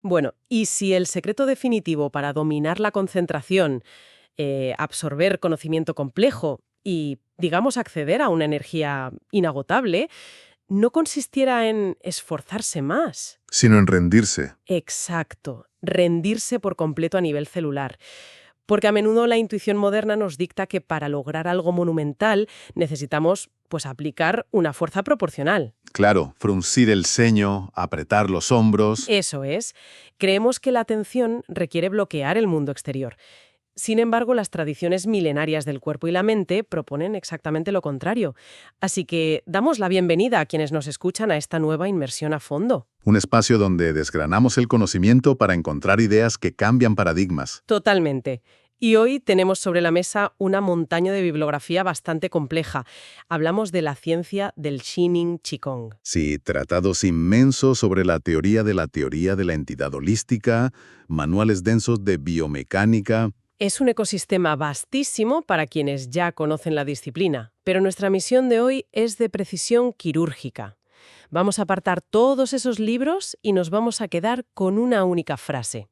Bueno, y si el secreto definitivo para dominar la concentración, absorber conocimiento complejo y, digamos, acceder a una energía inagotable, no consistiera en esforzarse más. Sino en rendirse. Exacto, rendirse por completo a nivel celular. Porque a menudo la intuición moderna nos dicta que para lograr algo monumental necesitamos, pues, aplicar una fuerza proporcional. Claro, fruncir el ceño, apretar los hombros. Eso es. Creemos que la atención requiere bloquear el mundo exterior. Sin embargo, las tradiciones milenarias del cuerpo y la mente proponen exactamente lo contrario. Así que damos la bienvenida a quienes nos escuchan a esta nueva inmersión a fondo. Un espacio donde desgranamos el conocimiento para encontrar ideas que cambian paradigmas. Totalmente. Y hoy tenemos sobre la mesa una montaña de bibliografía bastante compleja. Hablamos de la ciencia del Shining Qigong. Sí, tratados inmensos sobre la teoría de la entidad holística, manuales densos de biomecánica. Es un ecosistema vastísimo para quienes ya conocen la disciplina, pero nuestra misión de hoy es de precisión quirúrgica. Vamos a apartar todos esos libros y nos vamos a quedar con una única frase.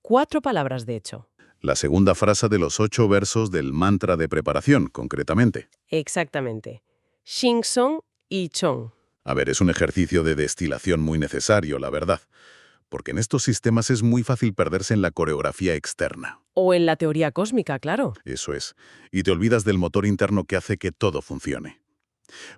4 palabras, de hecho. La segunda frase de los 8 versos del mantra de preparación, concretamente. Exactamente. Xing Song y Chong. A ver, es un ejercicio de destilación muy necesario, la verdad. Porque en estos sistemas es muy fácil perderse en la coreografía externa. O en la teoría cósmica, claro. Eso es. Y te olvidas del motor interno que hace que todo funcione.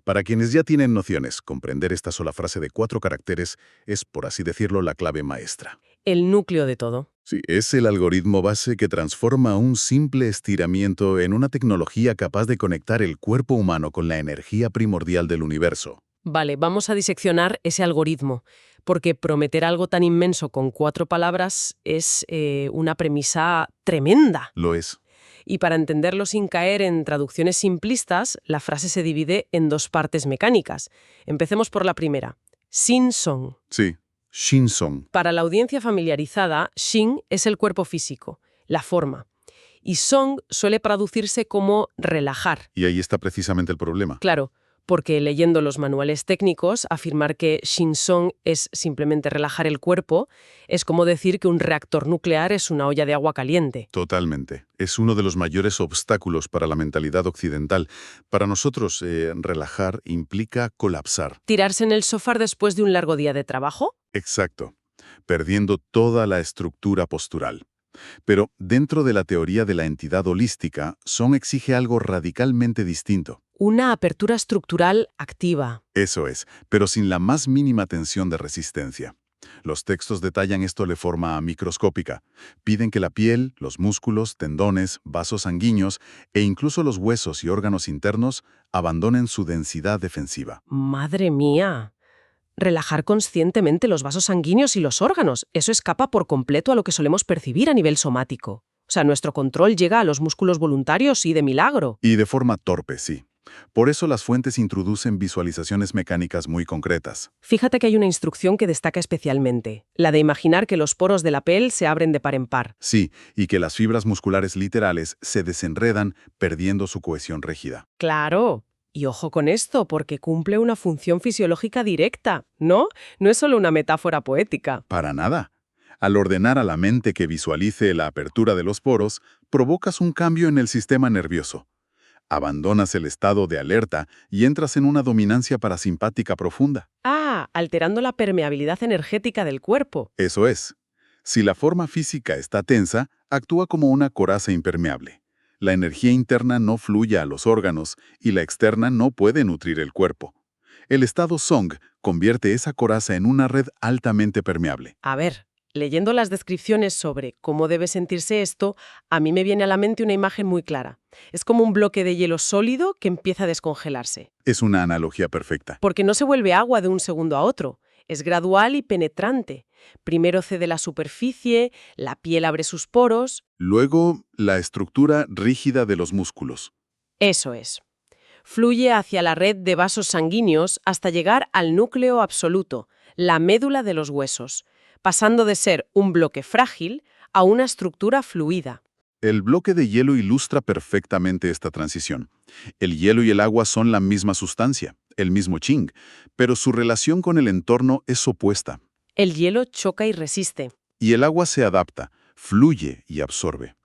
Para quienes ya tienen nociones, comprender esta sola frase de 4 caracteres es, por así decirlo, la clave maestra. El núcleo de todo. Sí, es el algoritmo base que transforma un simple estiramiento en una tecnología capaz de conectar el cuerpo humano con la energía primordial del universo. Vale, vamos a diseccionar ese algoritmo, porque prometer algo tan inmenso con 4 palabras es una premisa tremenda. Lo es. Y para entenderlo sin caer en traducciones simplistas, la frase se divide en 2 partes mecánicas. Empecemos por la primera. Xin Song. Sí, Shinsong. Para la audiencia familiarizada, Xin es el cuerpo físico, la forma. Y Song suele traducirse como relajar. Y ahí está precisamente el problema. Claro, porque leyendo los manuales técnicos, afirmar que Xin Song es simplemente relajar el cuerpo es como decir que un reactor nuclear es una olla de agua caliente. Totalmente. Es uno de los mayores obstáculos para la mentalidad occidental. Para nosotros, relajar implica colapsar. ¿Tirarse en el sofá después de un largo día de trabajo? Exacto. Perdiendo toda la estructura postural. Pero dentro de la teoría de la entidad holística, Song exige algo radicalmente distinto. Una apertura estructural activa. Eso es, pero sin la más mínima tensión de resistencia. Los textos detallan esto de forma microscópica. Piden que la piel, los músculos, tendones, vasos sanguíneos e incluso los huesos y órganos internos abandonen su densidad defensiva. ¡Madre mía! Relajar conscientemente los vasos sanguíneos y los órganos. Eso escapa por completo a lo que solemos percibir a nivel somático. O sea, nuestro control llega a los músculos voluntarios y de milagro. Y de forma torpe, sí. Por eso las fuentes introducen visualizaciones mecánicas muy concretas. Fíjate que hay una instrucción que destaca especialmente, la de imaginar que los poros de la piel se abren de par en par. Sí, y que las fibras musculares literales se desenredan perdiendo su cohesión rígida. ¡Claro! Y ojo con esto, porque cumple una función fisiológica directa, ¿no? No es solo una metáfora poética. Para nada. Al ordenar a la mente que visualice la apertura de los poros, provocas un cambio en el sistema nervioso. Abandonas el estado de alerta y entras en una dominancia parasimpática profunda. Ah, alterando la permeabilidad energética del cuerpo. Eso es. Si la forma física está tensa, actúa como una coraza impermeable. La energía interna no fluye a los órganos y la externa no puede nutrir el cuerpo. El estado Song convierte esa coraza en una red altamente permeable. A ver, leyendo las descripciones sobre cómo debe sentirse esto, a mí me viene a la mente una imagen muy clara. Es como un bloque de hielo sólido que empieza a descongelarse. Es una analogía perfecta. Porque no se vuelve agua de un segundo a otro. Es gradual y penetrante. Primero cede la superficie, la piel abre sus poros. Luego, la estructura rígida de los músculos. Eso es. Fluye hacia la red de vasos sanguíneos hasta llegar al núcleo absoluto, la médula de los huesos, pasando de ser un bloque frágil a una estructura fluida. El bloque de hielo ilustra perfectamente esta transición. El hielo y el agua son la misma sustancia, el mismo Qing, pero su relación con el entorno es opuesta. El hielo choca y resiste. Y el agua se adapta, fluye y absorbe.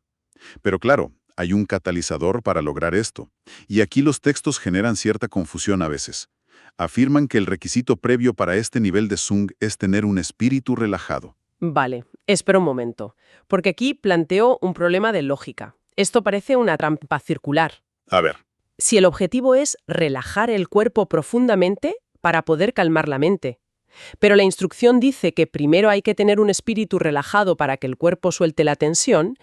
Pero claro, hay un catalizador para lograr esto. Y aquí los textos generan cierta confusión a veces. Afirman que el requisito previo para este nivel de Sung es tener un espíritu relajado. Vale, espera un momento, porque aquí planteo un problema de lógica. Esto parece una trampa circular. A ver. Si el objetivo es relajar el cuerpo profundamente para poder calmar la mente, pero la instrucción dice que primero hay que tener un espíritu relajado para que el cuerpo suelte la tensión,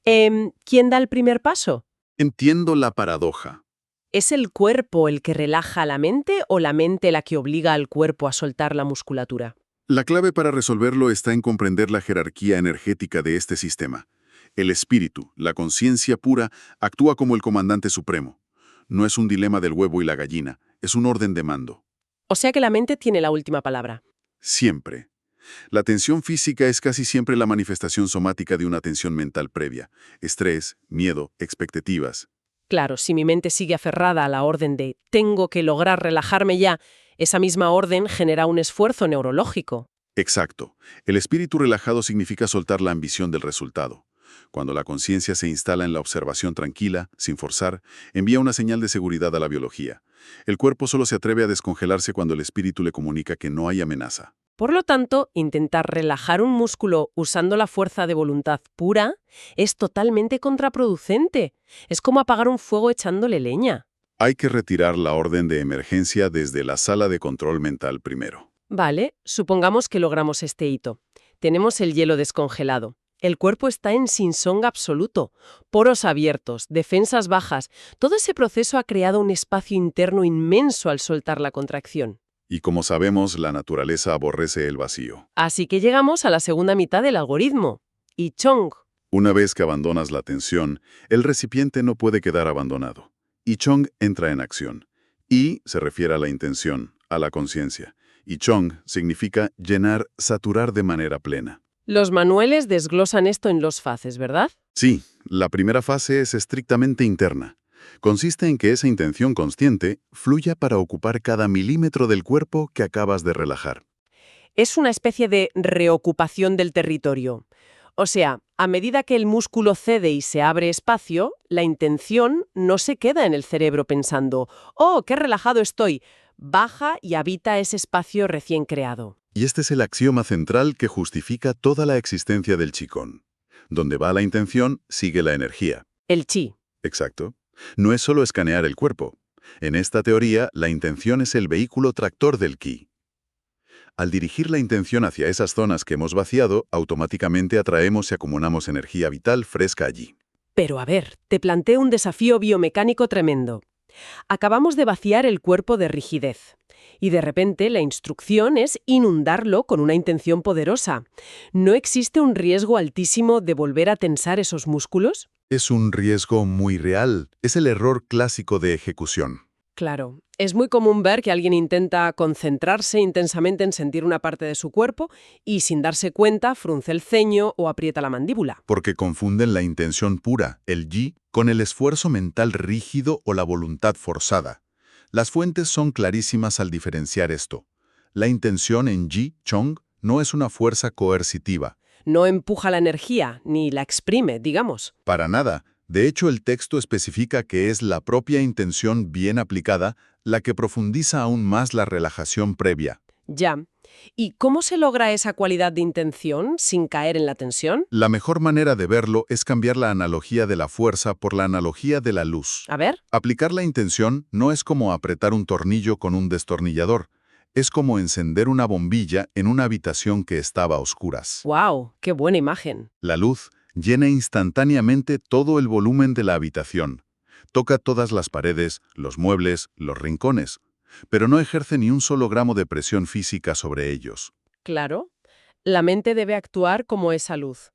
¿quién da el primer paso? Entiendo la paradoja. ¿Es el cuerpo el que relaja la mente o la mente la que obliga al cuerpo a soltar la musculatura? La clave para resolverlo está en comprender la jerarquía energética de este sistema. El espíritu, la conciencia pura, actúa como el comandante supremo. No es un dilema del huevo y la gallina, es un orden de mando. O sea que la mente tiene la última palabra. Siempre. La tensión física es casi siempre la manifestación somática de una tensión mental previa. Estrés, miedo, expectativas. Claro, si mi mente sigue aferrada a la orden de tengo que lograr relajarme ya, esa misma orden genera un esfuerzo neurológico. Exacto. El espíritu relajado significa soltar la ambición del resultado. Cuando la conciencia se instala en la observación tranquila, sin forzar, envía una señal de seguridad a la biología. El cuerpo solo se atreve a descongelarse cuando el espíritu le comunica que no hay amenaza. Por lo tanto, intentar relajar un músculo usando la fuerza de voluntad pura es totalmente contraproducente. Es como apagar un fuego echándole leña. Hay que retirar la orden de emergencia desde la sala de control mental primero. Vale, supongamos que logramos este hito. Tenemos el hielo descongelado. El cuerpo está en sinsong absoluto. Poros abiertos, defensas bajas. Todo ese proceso ha creado un espacio interno inmenso al soltar la contracción. Y como sabemos, la naturaleza aborrece el vacío. Así que llegamos a la segunda mitad del algoritmo. Y Chong. Una vez que abandonas la tensión, el recipiente no puede quedar abandonado. Y Chong entra en acción. Y se refiere a la intención, a la conciencia. Y Chong significa llenar, saturar de manera plena. Los manuales desglosan esto en dos fases, ¿verdad? Sí, la primera fase es estrictamente interna. Consiste en que esa intención consciente fluya para ocupar cada milímetro del cuerpo que acabas de relajar. Es una especie de reocupación del territorio. O sea, a medida que el músculo cede y se abre espacio, la intención no se queda en el cerebro pensando «Oh, qué relajado estoy». Baja y habita ese espacio recién creado. Y este es el axioma central que justifica toda la existencia del Qigong. Donde va la intención, sigue la energía. El chi. Exacto. No es solo escanear el cuerpo. En esta teoría, la intención es el vehículo tractor del Qi. Al dirigir la intención hacia esas zonas que hemos vaciado, automáticamente atraemos y acumulamos energía vital fresca allí. Pero a ver, te planteo un desafío biomecánico tremendo. Acabamos de vaciar el cuerpo de rigidez. Y de repente la instrucción es inundarlo con una intención poderosa. ¿No existe un riesgo altísimo de volver a tensar esos músculos? Es un riesgo muy real. Es el error clásico de ejecución. Claro, es muy común ver que alguien intenta concentrarse intensamente en sentir una parte de su cuerpo y sin darse cuenta frunce el ceño o aprieta la mandíbula. Porque confunden la intención pura, el yi, con el esfuerzo mental rígido o la voluntad forzada. Las fuentes son clarísimas al diferenciar esto. La intención en yi, chong, no es una fuerza coercitiva. No empuja la energía, ni la exprime, digamos. Para nada. De hecho, el texto especifica que es la propia intención bien aplicada la que profundiza aún más la relajación previa. Ya. ¿Y cómo se logra esa cualidad de intención sin caer en la tensión? La mejor manera de verlo es cambiar la analogía de la fuerza por la analogía de la luz. A ver. Aplicar la intención no es como apretar un tornillo con un destornillador. Es como encender una bombilla en una habitación que estaba a oscuras. ¡Wow! ¡Qué buena imagen! La luz llena instantáneamente todo el volumen de la habitación. Toca todas las paredes, los muebles, los rincones, pero no ejerce ni un solo gramo de presión física sobre ellos. Claro. La mente debe actuar como esa luz.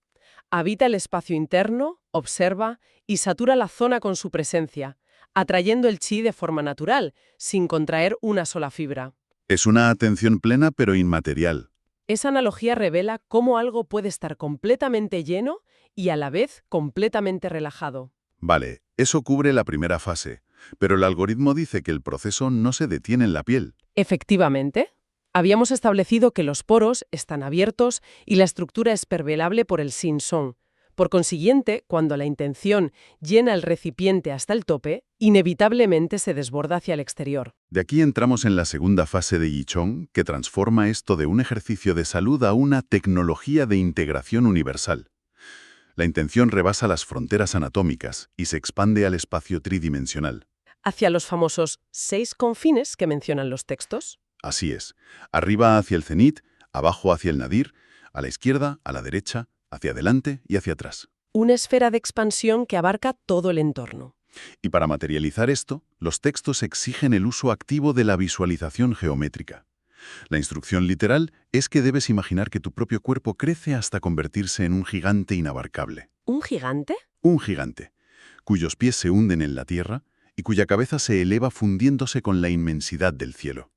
Habita el espacio interno, observa y satura la zona con su presencia, atrayendo el chi de forma natural, sin contraer una sola fibra. Es una atención plena pero inmaterial. Esa analogía revela cómo algo puede estar completamente lleno y a la vez completamente relajado. Vale, eso cubre la primera fase, pero el algoritmo dice que el proceso no se detiene en la piel. Efectivamente. Habíamos establecido que los poros están abiertos y la estructura es permeable por el Shin-Song. Por consiguiente, cuando la intención llena el recipiente hasta el tope, inevitablemente se desborda hacia el exterior. De aquí entramos en la segunda fase de Yichong, que transforma esto de un ejercicio de salud a una tecnología de integración universal. La intención rebasa las fronteras anatómicas y se expande al espacio tridimensional. Hacia los famosos 6 confines que mencionan los textos. Así es. Arriba hacia el cenit, abajo hacia el nadir, a la izquierda, a la derecha, hacia adelante y hacia atrás. Una esfera de expansión que abarca todo el entorno. Y para materializar esto, los textos exigen el uso activo de la visualización geométrica. La instrucción literal es que debes imaginar que tu propio cuerpo crece hasta convertirse en un gigante inabarcable. ¿Un gigante? Un gigante, cuyos pies se hunden en la tierra y cuya cabeza se eleva fundiéndose con la inmensidad del cielo.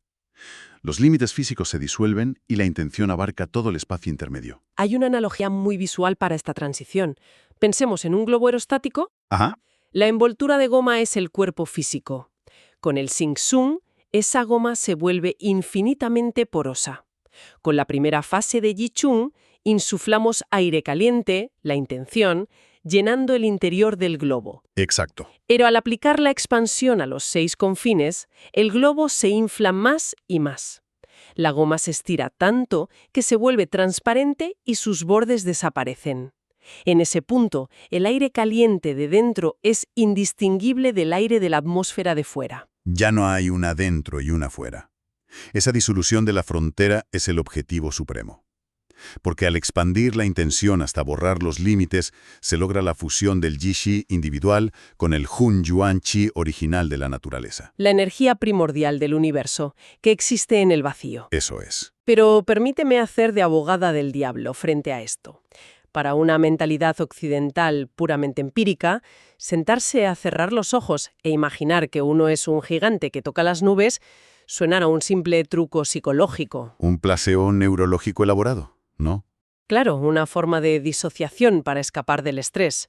Los límites físicos se disuelven y la intención abarca todo el espacio intermedio. Hay una analogía muy visual para esta transición. Pensemos en un globo aerostático. Ajá. La envoltura de goma es el cuerpo físico. Con el Shing-Tsung, esa goma se vuelve infinitamente porosa. Con la primera fase de Yichung, insuflamos aire caliente, la intención, llenando el interior del globo. Exacto. Pero al aplicar la expansión a los 6 confines, el globo se infla más y más. La goma se estira tanto que se vuelve transparente y sus bordes desaparecen. En ese punto, el aire caliente de dentro es indistinguible del aire de la atmósfera de fuera. Ya no hay una dentro y una fuera. Esa disolución de la frontera es el objetivo supremo. Porque al expandir la intención hasta borrar los límites, se logra la fusión del Yi-Shi individual con el Hun-Yuan-Chi original de la naturaleza. La energía primordial del universo, que existe en el vacío. Eso es. Pero permíteme hacer de abogada del diablo frente a esto. Para una mentalidad occidental puramente empírica, sentarse a cerrar los ojos e imaginar que uno es un gigante que toca las nubes suena a un simple truco psicológico. Un placebo neurológico elaborado, ¿no? Claro, una forma de disociación para escapar del estrés.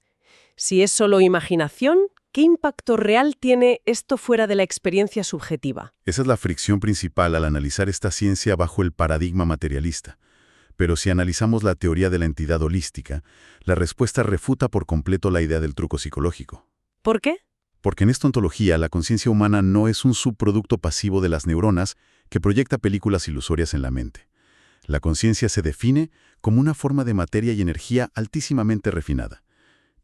Si es solo imaginación, ¿qué impacto real tiene esto fuera de la experiencia subjetiva? Esa es la fricción principal al analizar esta ciencia bajo el paradigma materialista. Pero si analizamos la teoría de la entidad holística, la respuesta refuta por completo la idea del truco psicológico. ¿Por qué? Porque en esta ontología la conciencia humana no es un subproducto pasivo de las neuronas que proyecta películas ilusorias en la mente. La conciencia se define como una forma de materia y energía altísimamente refinada.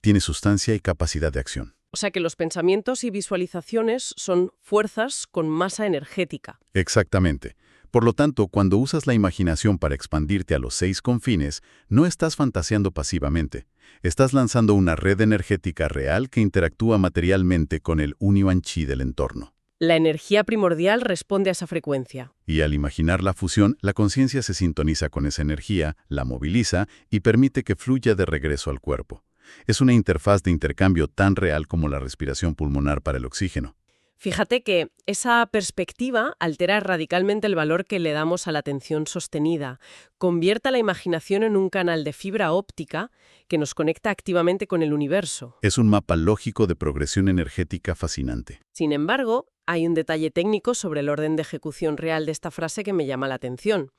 Tiene sustancia y capacidad de acción. O sea que los pensamientos y visualizaciones son fuerzas con masa energética. Exactamente. Por lo tanto, cuando usas la imaginación para expandirte a los 6 confines, no estás fantaseando pasivamente. Estás lanzando una red energética real que interactúa materialmente con el Yuan-Chi del entorno. La energía primordial responde a esa frecuencia. Y al imaginar la fusión, la conciencia se sintoniza con esa energía, la moviliza y permite que fluya de regreso al cuerpo. Es una interfaz de intercambio tan real como la respiración pulmonar para el oxígeno. Fíjate que esa perspectiva altera radicalmente el valor que le damos a la atención sostenida, convierte a la imaginación en un canal de fibra óptica que nos conecta activamente con el universo. Es un mapa lógico de progresión energética fascinante. Sin embargo, hay un detalle técnico sobre el orden de ejecución real de esta frase que me llama la atención.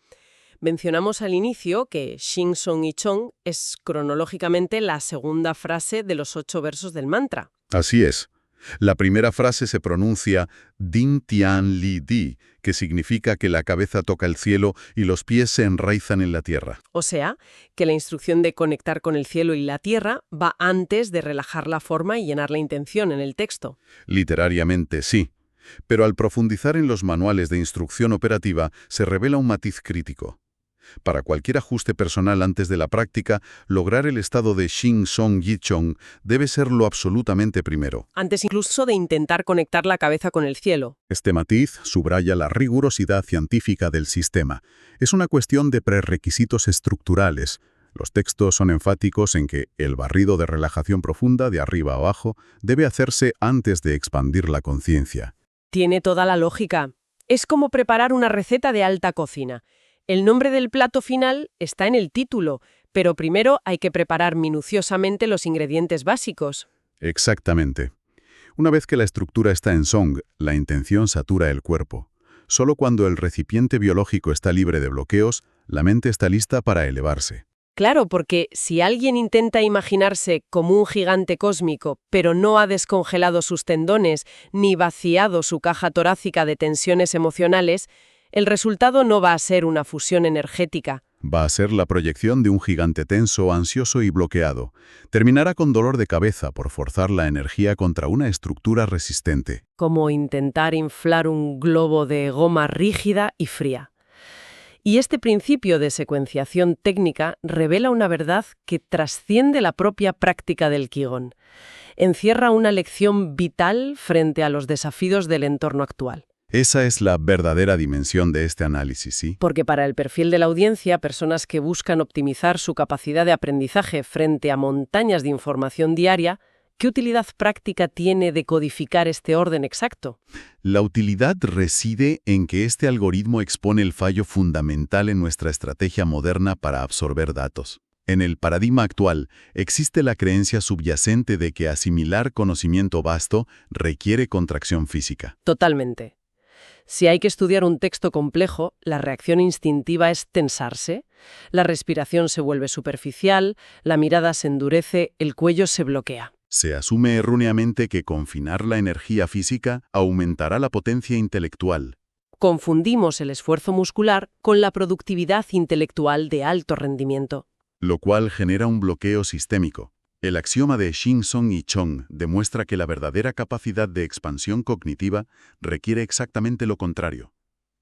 Mencionamos al inicio que Shing Song Yichong es cronológicamente la segunda frase de los 8 versos del mantra. Así es. La primera frase se pronuncia Din Tian Li Di, que significa que la cabeza toca el cielo y los pies se enraizan en la tierra. O sea, que la instrucción de conectar con el cielo y la tierra va antes de relajar la forma y llenar la intención en el texto. Literariamente sí, pero al profundizar en los manuales de instrucción operativa se revela un matiz crítico. Para cualquier ajuste personal antes de la práctica, lograr el estado de Shing Song Yichong debe ser lo absolutamente primero. Antes incluso de intentar conectar la cabeza con el cielo. Este matiz subraya la rigurosidad científica del sistema. Es una cuestión de prerequisitos estructurales. Los textos son enfáticos en que el barrido de relajación profunda de arriba a abajo debe hacerse antes de expandir la conciencia. Tiene toda la lógica. Es como preparar una receta de alta cocina. El nombre del plato final está en el título, pero primero hay que preparar minuciosamente los ingredientes básicos. Exactamente. Una vez que la estructura está en Song, la intención satura el cuerpo. Solo cuando el recipiente biológico está libre de bloqueos, la mente está lista para elevarse. Claro, porque si alguien intenta imaginarse como un gigante cósmico, pero no ha descongelado sus tendones ni vaciado su caja torácica de tensiones emocionales, el resultado no va a ser una fusión energética. Va a ser la proyección de un gigante tenso, ansioso y bloqueado. Terminará con dolor de cabeza por forzar la energía contra una estructura resistente. Como intentar inflar un globo de goma rígida y fría. Y este principio de secuenciación técnica revela una verdad que trasciende la propia práctica del Qigong. Encierra una lección vital frente a los desafíos del entorno actual. Esa es la verdadera dimensión de este análisis, ¿sí? Porque para el perfil de la audiencia, personas que buscan optimizar su capacidad de aprendizaje frente a montañas de información diaria, ¿qué utilidad práctica tiene de codificar este orden exacto? La utilidad reside en que este algoritmo expone el fallo fundamental en nuestra estrategia moderna para absorber datos. En el paradigma actual, existe la creencia subyacente de que asimilar conocimiento vasto requiere contracción física. Totalmente. Si hay que estudiar un texto complejo, la reacción instintiva es tensarse, la respiración se vuelve superficial, la mirada se endurece, el cuello se bloquea. Se asume erróneamente que confinar la energía física aumentará la potencia intelectual. Confundimos el esfuerzo muscular con la productividad intelectual de alto rendimiento. Lo cual genera un bloqueo sistémico. El axioma de Shin-Song y Chong demuestra que la verdadera capacidad de expansión cognitiva requiere exactamente lo contrario.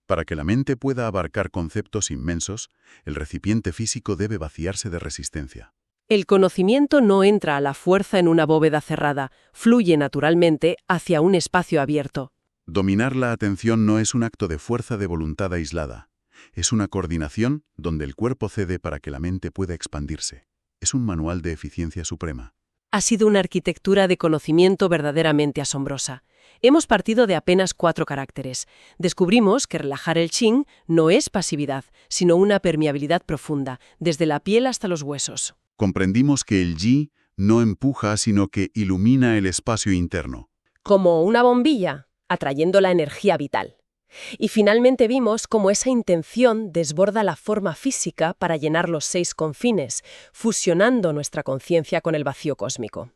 Para que la mente pueda abarcar conceptos inmensos, el recipiente físico debe vaciarse de resistencia. El conocimiento no entra a la fuerza en una bóveda cerrada, fluye naturalmente hacia un espacio abierto. Dominar la atención no es un acto de fuerza de voluntad aislada. Es una coordinación donde el cuerpo cede para que la mente pueda expandirse. Es un manual de eficiencia suprema. Ha sido una arquitectura de conocimiento verdaderamente asombrosa. Hemos partido de apenas 4 caracteres. Descubrimos que relajar el Qigong no es pasividad, sino una permeabilidad profunda, desde la piel hasta los huesos. Comprendimos que el Yi no empuja, sino que ilumina el espacio interno. Como una bombilla, atrayendo la energía vital. Y finalmente vimos cómo esa intención desborda la forma física para llenar los 6 confines, fusionando nuestra conciencia con el vacío cósmico.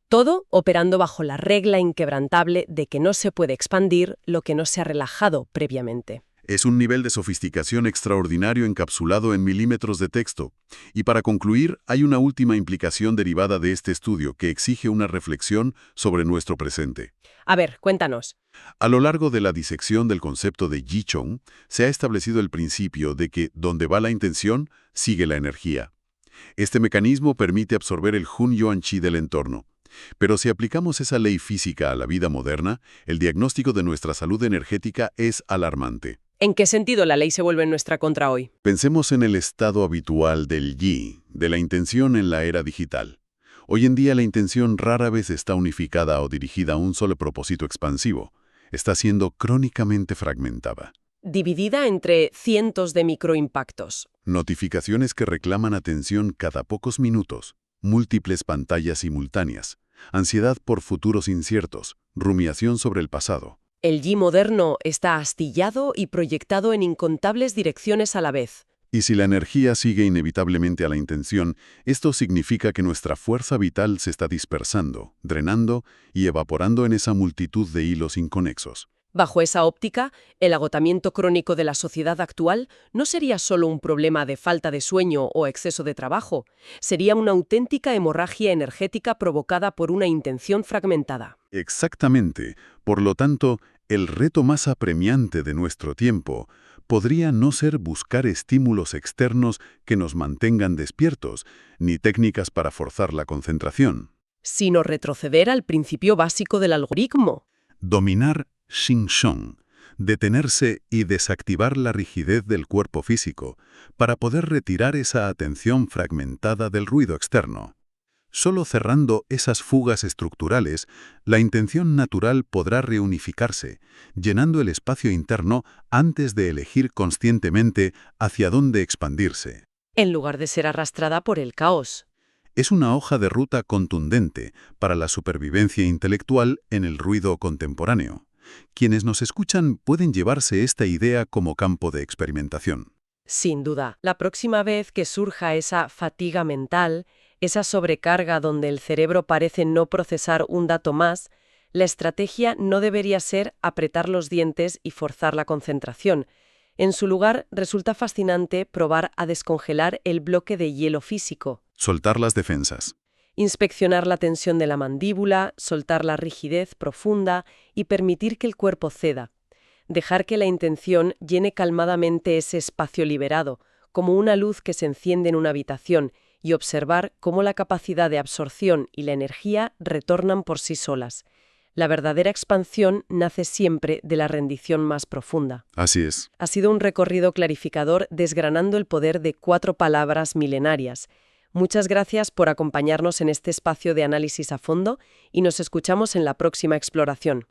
Todo operando bajo la regla inquebrantable de que no se puede expandir lo que no se ha relajado previamente. Es un nivel de sofisticación extraordinario encapsulado en milímetros de texto. Y para concluir, hay una última implicación derivada de este estudio que exige una reflexión sobre nuestro presente. A ver, cuéntanos. A lo largo de la disección del concepto de Yi-Chong, se ha establecido el principio de que donde va la intención, sigue la energía. Este mecanismo permite absorber el Hun-Yuan-Chi del entorno. Pero si aplicamos esa ley física a la vida moderna, el diagnóstico de nuestra salud energética es alarmante. ¿En qué sentido la ley se vuelve en nuestra contra hoy? Pensemos en el estado habitual del Yi, de la intención en la era digital. Hoy en día la intención rara vez está unificada o dirigida a un solo propósito expansivo. Está siendo crónicamente fragmentada. Dividida entre cientos de microimpactos. Notificaciones que reclaman atención cada pocos minutos, múltiples pantallas simultáneas, ansiedad por futuros inciertos, rumiación sobre el pasado. El Yi moderno está astillado y proyectado en incontables direcciones a la vez. Y si la energía sigue inevitablemente a la intención, esto significa que nuestra fuerza vital se está dispersando, drenando y evaporando en esa multitud de hilos inconexos. Bajo esa óptica, el agotamiento crónico de la sociedad actual no sería solo un problema de falta de sueño o exceso de trabajo, sería una auténtica hemorragia energética provocada por una intención fragmentada. Exactamente. Por lo tanto, el reto más apremiante de nuestro tiempo podría no ser buscar estímulos externos que nos mantengan despiertos, ni técnicas para forzar la concentración. Sino retroceder al principio básico del algoritmo. Dominar Shin-Song, detenerse y desactivar la rigidez del cuerpo físico para poder retirar esa atención fragmentada del ruido externo. Solo cerrando esas fugas estructurales, la intención natural podrá reunificarse, llenando el espacio interno antes de elegir conscientemente hacia dónde expandirse. En lugar de ser arrastrada por el caos. Es una hoja de ruta contundente para la supervivencia intelectual en el ruido contemporáneo. Quienes nos escuchan pueden llevarse esta idea como campo de experimentación. Sin duda, la próxima vez que surja esa fatiga mental, esa sobrecarga donde el cerebro parece no procesar un dato más, la estrategia no debería ser apretar los dientes y forzar la concentración. En su lugar, resulta fascinante probar a descongelar el bloque de hielo físico, Soltar las defensas. inspeccionar la tensión de la mandíbula, soltar la rigidez profunda y permitir que el cuerpo ceda. Dejar que la intención llene calmadamente ese espacio liberado, como una luz que se enciende en una habitación, y observar cómo la capacidad de absorción y la energía retornan por sí solas. La verdadera expansión nace siempre de la rendición más profunda. Así es. Ha sido un recorrido clarificador desgranando el poder de 4 palabras milenarias. Muchas gracias por acompañarnos en este espacio de análisis a fondo y nos escuchamos en la próxima exploración.